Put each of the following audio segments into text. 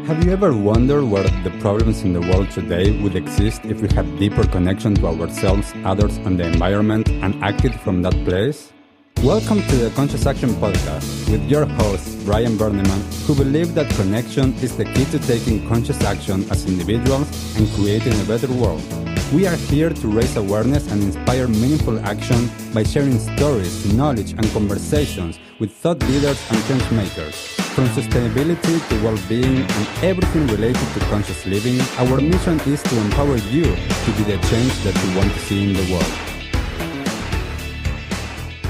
Have you ever wondered where the problems in the world today would exist if we had deeper connection to ourselves, others, and the environment and acted from that place? Welcome to the Conscious Action Podcast with your host, Brian Berneman, who believe that connection is the key to taking conscious action as individuals and creating a better world. We are here to raise awareness and inspire meaningful action by sharing stories, knowledge, and conversations with thought leaders and change makers. From sustainability to well-being and everything related to conscious living, our mission is to empower you to be the change that you want to see in the world.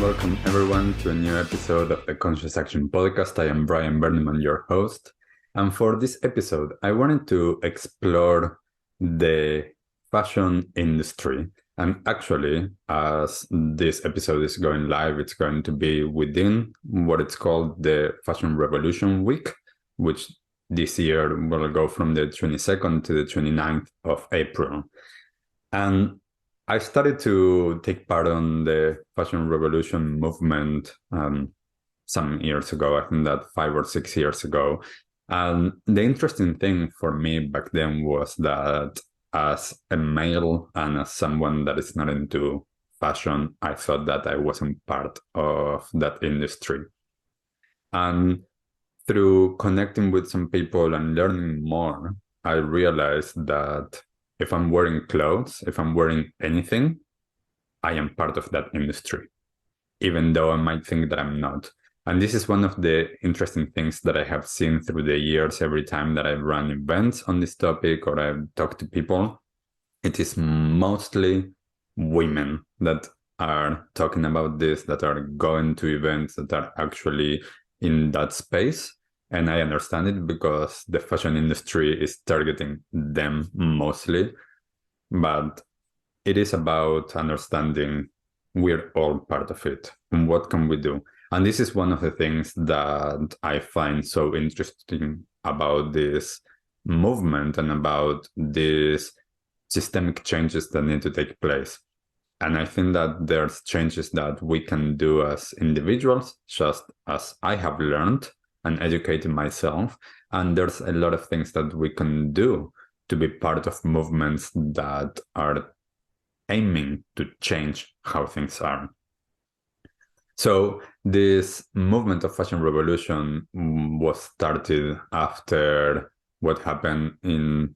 Welcome everyone to a new episode of the Conscious Action Podcast. I am Brian Berneman, your host. And for this episode, I wanted to explore the fashion industry. And actually, as this episode is going live, it's going to be within what it's called the Fashion Revolution Week, which this year will go from the 22nd to the 29th of April. And I started to take part on the Fashion Revolution movement some years ago, I think that 5 or 6 years ago. And the interesting thing for me back then was that as a male and as someone that is not into fashion, I thought that I wasn't part of that industry. And through connecting with some people and learning more, I realized that if I'm wearing clothes, if I'm wearing anything, I am part of that industry, even though I might think that I'm not. And this is one of the interesting things that I have seen through the years. Every time that I've run events on this topic or I've talked to people, it is mostly women that are talking about this, that are going to events, that are actually in that space. And I understand it because the fashion industry is targeting them mostly. But it is about understanding we're all part of it. And what can we do? And this is one of the things that I find so interesting about this movement and about these systemic changes that need to take place. And I think that there's changes that we can do as individuals, just as I have learned and educated myself. And there's a lot of things that we can do to be part of movements that are aiming to change how things are. So this movement of fashion revolution was started after what happened in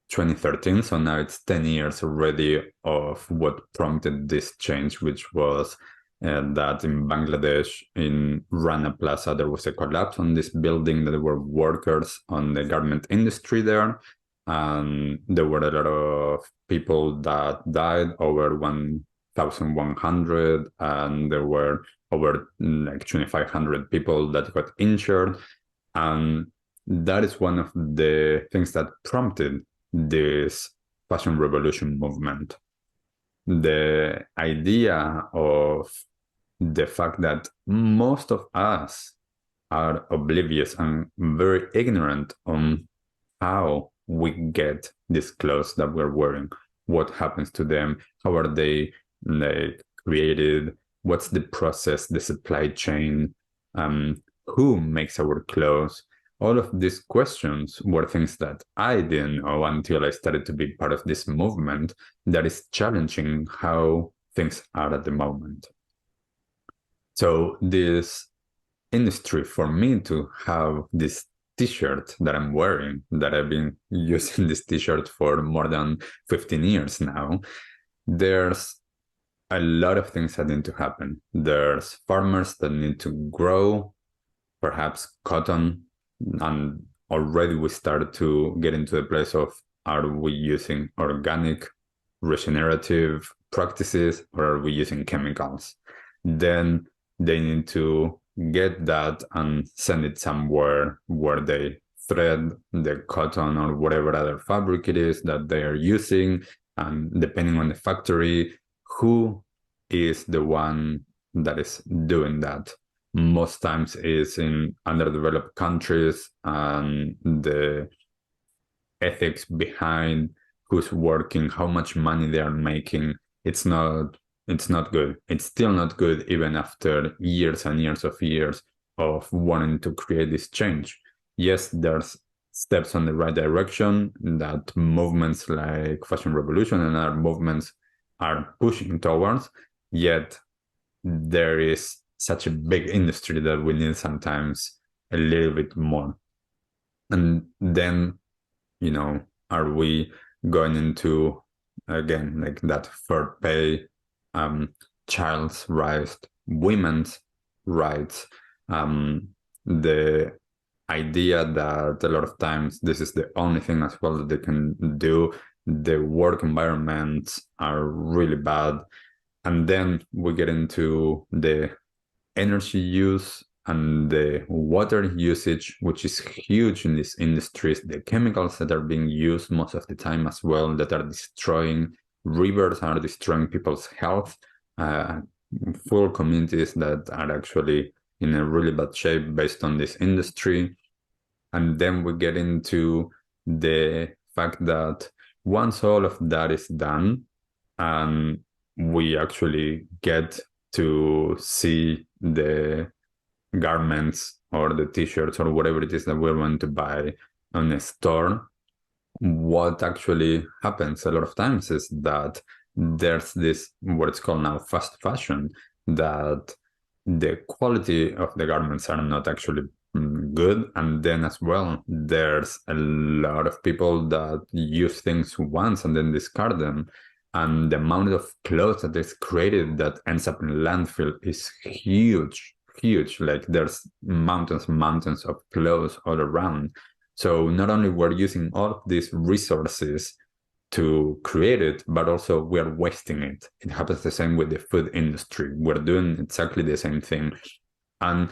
2013. So now it's 10 years already of what prompted this change, which was that in Bangladesh, in Rana Plaza, there was a collapse on this building. There were workers on the garment industry there. And there were a lot of people that died, over 1,100, and there were over like 2,500 people that got injured. And that is one of the things that prompted this fashion revolution movement. The idea of the fact that most of us are oblivious and very ignorant on how we get these clothes that we're wearing, what happens to them, how are they created, what's the process, the supply chain, who makes our clothes. All of these questions were things that I didn't know until I started to be part of this movement that is challenging how things are at the moment. So this industry, for me to have this t-shirt that I'm wearing, that I've been using this t-shirt for more than 15 years now, there's a lot of things that need to happen. There's farmers that need to grow, perhaps cotton, and already we started to get into the place of, are we using organic, regenerative practices, or are we using chemicals? Then they need to get that and send it somewhere where they thread the cotton or whatever other fabric it is that they are using. And depending on the factory, who is the one that is doing that? Most times is in underdeveloped countries, and the ethics behind who's working, how much money they are making, it's not good. It's still not good even after years and years of wanting to create this change. Yes, there's steps on the right direction, that movements like fashion revolution and other movements are pushing towards, yet there is such a big industry that we need sometimes a little bit more. And then, are we going into, again, like that fair pay, child's rights, women's rights, the idea that a lot of times this is the only thing as well that they can do. The work environments are really bad. And then we get into the energy use and the water usage, which is huge in these industries, the chemicals that are being used most of the time as well, that are destroying rivers, are destroying people's health, full communities that are actually in a really bad shape based on this industry. And then we get into the fact that once all of that is done, and we actually get to see the garments or the t-shirts or whatever it is that we're going to buy on a store, what actually happens a lot of times is that there's this, what it's called now, fast fashion, that the quality of the garments are not actually good. And then as well, there's a lot of people that use things once and then discard them. And the amount of clothes that is created that ends up in landfill is huge, huge. Like there's mountains and mountains of clothes all around. So not only we're using all of these resources to create it, but also we are wasting it. It happens the same with the food industry. We're doing exactly the same thing. And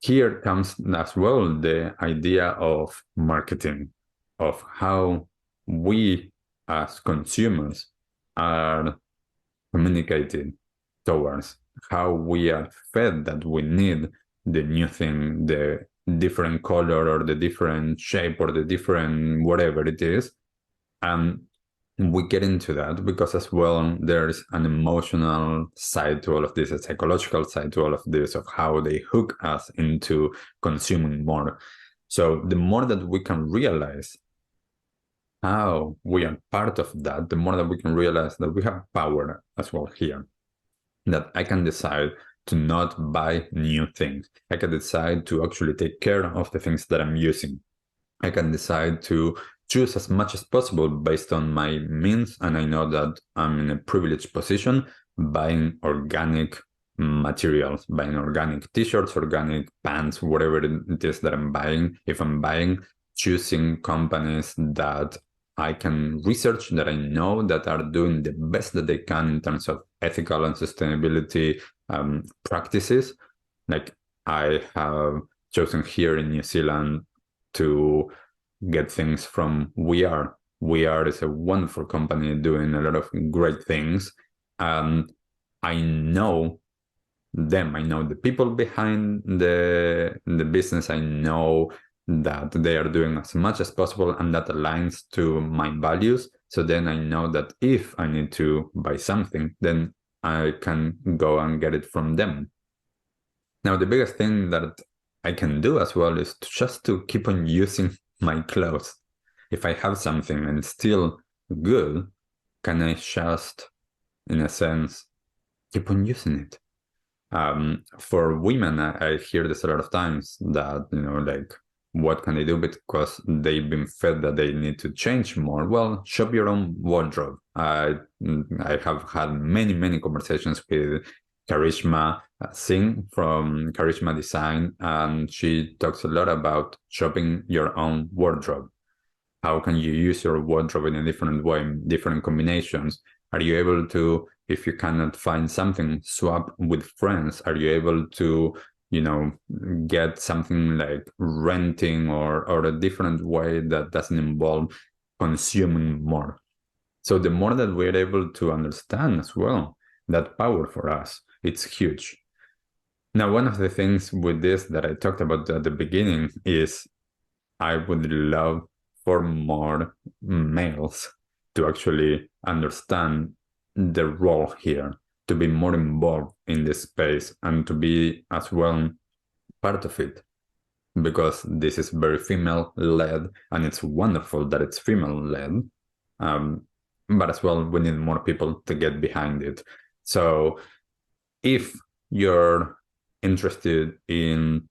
here comes as well the idea of marketing, of how we as consumers are communicated towards, how we are fed that we need the new thing, the different color or the different shape or the different whatever it is. And we get into that because as well, there's an emotional side to all of this, a psychological side to all of this, of how they hook us into consuming more. So the more that we can realize how we are part of that, the more that we can realize that we have power as well here, that I can decide to not buy new things. I can decide to actually take care of the things that I'm using. I can decide to choose as much as possible based on my means. And I know that I'm in a privileged position buying organic materials, buying organic t-shirts, organic pants, whatever it is that I'm buying. If I'm buying, choosing companies that I can research, that I know that are doing the best that they can in terms of ethical and sustainability practices. Like I have chosen here in New Zealand to get things from We Are. We Are is a wonderful company doing a lot of great things. I know them. I know the people behind the business. I know that they are doing as much as possible and that aligns to my values. So then I know that if I need to buy something, then I can go and get it from them. Now, the biggest thing that I can do as well is just to keep on using my clothes. If I have something and it's still good, can I just, in a sense, keep on using it? For women, I hear this a lot of times that, like, what can they do? Because they've been fed that they need to change more. Well, shop your own wardrobe. I have had many, many conversations with Karishma Singh from Karishma Design, and she talks a lot about shopping your own wardrobe. How can you use your wardrobe in a different way, different combinations? Are you able to, if you cannot find something, swap with friends? Are you able to, get something like renting or a different way that doesn't involve consuming more? So the more that we're able to understand as well, that power for us, it's huge. Now, one of the things with this that I talked about at the beginning is I would love for more males to actually understand the role here, to be more involved in this space and to be as well part of it. because this is very female-led, and it's wonderful that it's female-led. But as well, we need more people to get behind it. So if you're interested in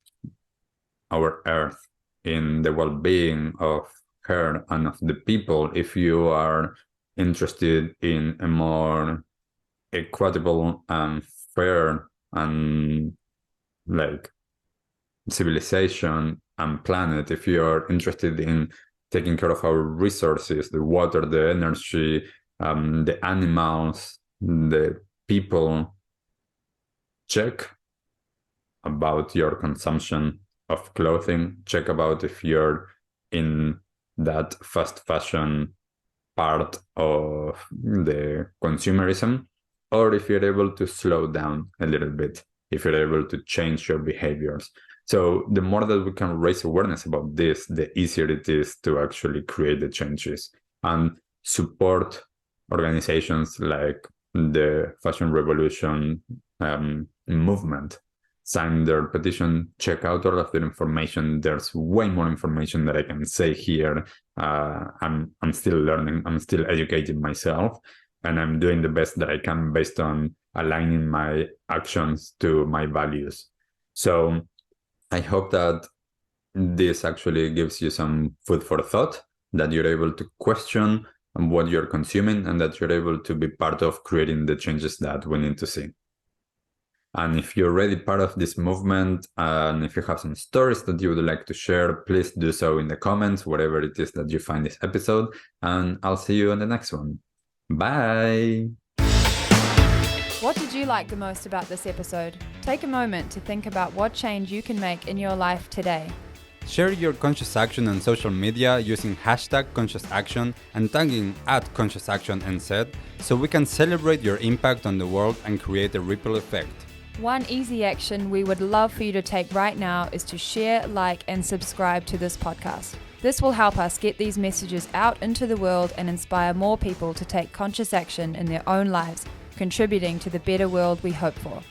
our Earth, in the well-being of her and of the people, if you are interested in a more equitable and fair and like civilization and planet, if you're interested in taking care of our resources, the water, the energy, the animals, the people, check about your consumption of clothing, check about if you're in that fast fashion part of the consumerism, or if you're able to slow down a little bit, if you're able to change your behaviors. So the more that we can raise awareness about this, the easier it is to actually create the changes and support organizations like the Fashion Revolution movement. Sign their petition, check out all of their information. There's way more information that I can say here. I'm still learning, I'm still educating myself, and I'm doing the best that I can based on aligning my actions to my values. So I hope that this actually gives you some food for thought, that you're able to question what you're consuming, and that you're able to be part of creating the changes that we need to see. And if you're already part of this movement, and if you have some stories that you would like to share, please do so in the comments, wherever it is that you find this episode, and I'll see you on the next one. Bye! What did you like the most about this episode? Take a moment to think about what change you can make in your life today. Share your conscious action on social media using #ConsciousAction and tagging @ConsciousActionNZ so we can celebrate your impact on the world and create a ripple effect. One easy action we would love for you to take right now is to share, like, and subscribe to this podcast. This will help us get these messages out into the world and inspire more people to take conscious action in their own lives, contributing to the better world we hope for.